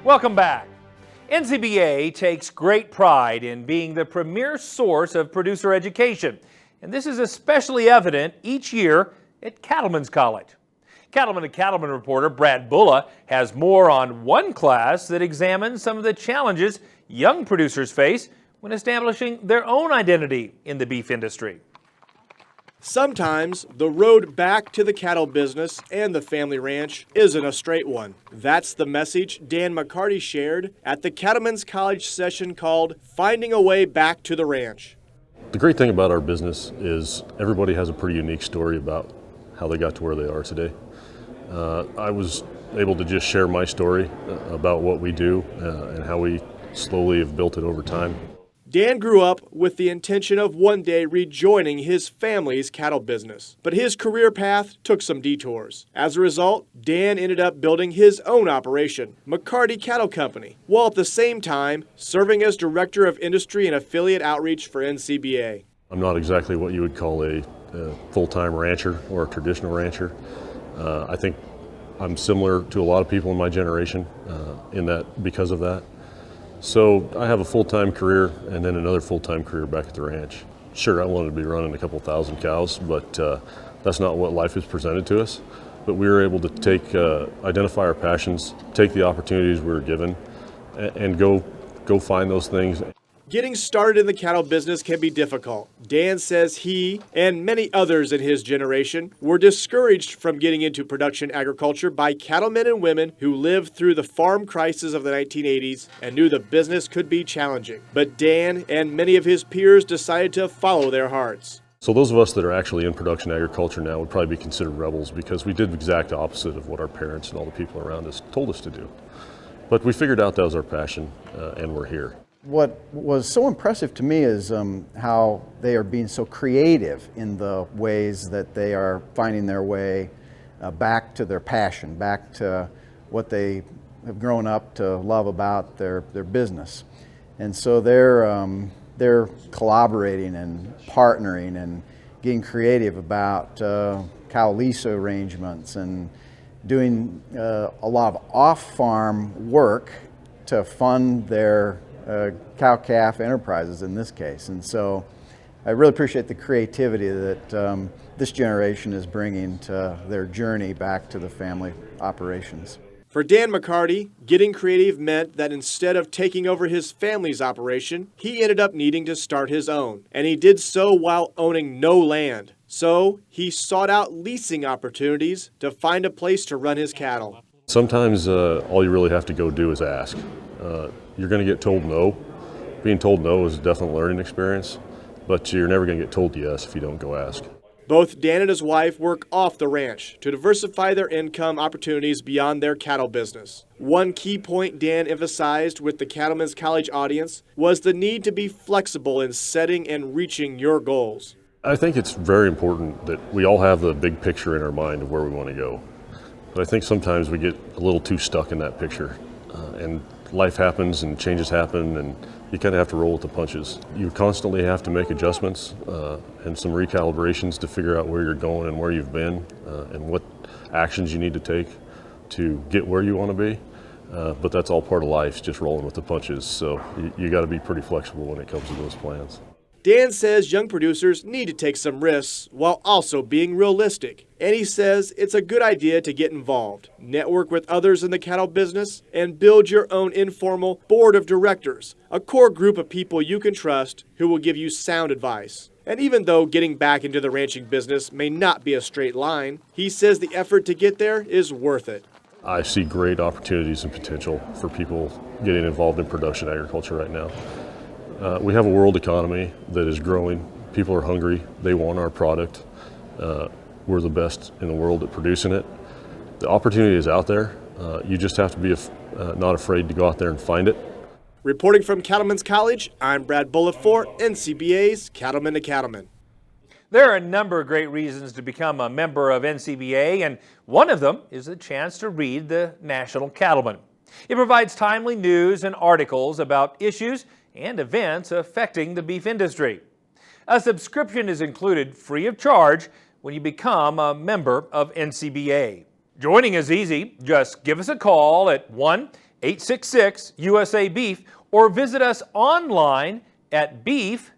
Welcome back. NCBA takes great pride in being the premier source of producer education, and this is especially evident each year at Cattlemen's College. Cattlemen and Cattlemen reporter Brad Bulla has more on one class that examines some of the challenges young producers face when establishing their own identity in the beef industry. Sometimes the road back to the cattle business and the family ranch isn't a straight one. That's the message Dan McCarty shared at the Cattlemen's College session called Finding a Way Back to the Ranch. The great thing about our business is everybody has a pretty unique story about how they got to where they are today. I was able to just share my story about what we do and how we slowly have built it over time. Dan grew up with the intention of one day rejoining his family's cattle business, but his career path took some detours. As a result, Dan ended up building his own operation, McCarty Cattle Company, while at the same time serving as Director of Industry and Affiliate Outreach for NCBA. I'm not exactly what you would call a full-time rancher or a traditional rancher. I think I'm similar to a lot of people in my generation in that because of that. So I have a full-time career and then another full-time career back at the ranch. Sure, I wanted to be running a couple thousand cows, but that's not what life has presented to us. But we were able to identify our passions, take the opportunities we were given, and go find those things. Getting started in the cattle business can be difficult. Dan says he and many others in his generation were discouraged from getting into production agriculture by cattlemen and women who lived through the farm crisis of the 1980s and knew the business could be challenging. But Dan and many of his peers decided to follow their hearts. So those of us that are actually in production agriculture now would probably be considered rebels because we did the exact opposite of what our parents and all the people around us told us to do. But we figured out that was our passion and we're here. What was so impressive to me is how they are being so creative in the ways that they are finding their way back to their passion, back to what they have grown up to love about their business. And so they're collaborating and partnering and getting creative about cow lease arrangements and doing a lot of off-farm work to fund their cow-calf enterprises in this case. And so I really appreciate the creativity that this generation is bringing to their journey back to the family operations. For Dan McCarty, getting creative meant that instead of taking over his family's operation, he ended up needing to start his own. And he did so while owning no land. So he sought out leasing opportunities to find a place to run his cattle. Sometimes all you really have to go do is ask. You're going to get told no. Being told no is a definite learning experience, but you're never going to get told yes if you don't go ask. Both Dan and his wife work off the ranch to diversify their income opportunities beyond their cattle business. One key point Dan emphasized with the Cattlemen's College audience was the need to be flexible in setting and reaching your goals. I think it's very important that we all have the big picture in our mind of where we want to go. But I think sometimes we get a little too stuck in that picture. And life happens and changes happen and you kind of have to roll with the punches. You constantly have to make adjustments and some recalibrations to figure out where you're going and where you've been and what actions you need to take to get where you want to be. But that's all part of life, just rolling with the punches. So you got to be pretty flexible when it comes to those plans. Dan says young producers need to take some risks while also being realistic. And he says it's a good idea to get involved, network with others in the cattle business, and build your own informal board of directors, a core group of people you can trust who will give you sound advice. And even though getting back into the ranching business may not be a straight line, he says the effort to get there is worth it. I see great opportunities and potential for people getting involved in production agriculture right now. We have a world economy that is growing. People are hungry. They want our product. We're the best in the world at producing it. The opportunity is out there. You just have to be not afraid to go out there and find it. Reporting from Cattlemen's College, I'm Brad Bulla for NCBA's Cattlemen to Cattlemen. There are a number of great reasons to become a member of NCBA, and one of them is the chance to read the National Cattleman. It provides timely news and articles about issues and events affecting the beef industry. A subscription is included free of charge when you become a member of NCBA. Joining is easy. Just give us a call at 866-USA-BEEF or visit us online at beefusa.org.